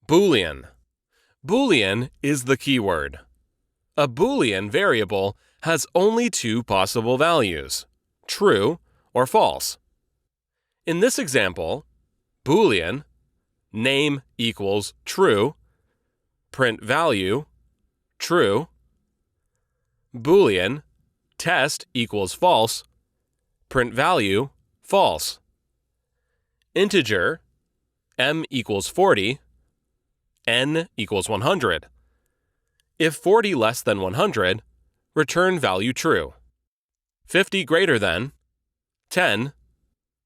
Boolean. Boolean is the keyword. A Boolean variable has only two possible values, true or false. In this example, Boolean, name equals true, print value, true. Boolean, test equals false, print value, false. Integer, m equals 40, n equals 100. If 40 less than 100, return value true. 50 greater than 10,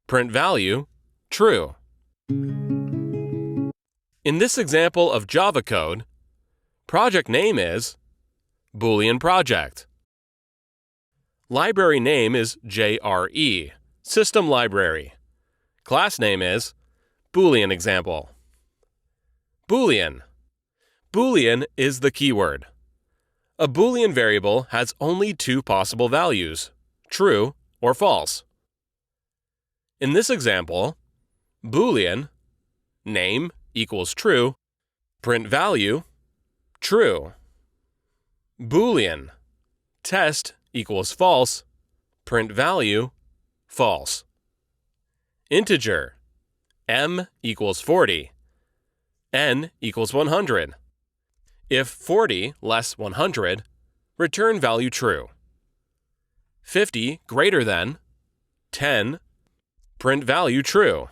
print value true. In this example of Java code, project name is Boolean project. Library name is JRE, system library. Class name is Boolean example. Boolean. Boolean is the keyword. A Boolean variable has only two possible values, true or false. In this example, Boolean, name equals true, print value, true. Boolean, test equals false, print value, false. Integer, m equals 40, n equals 100. If 40 less 100, return value true. 50 greater than 10, print value true.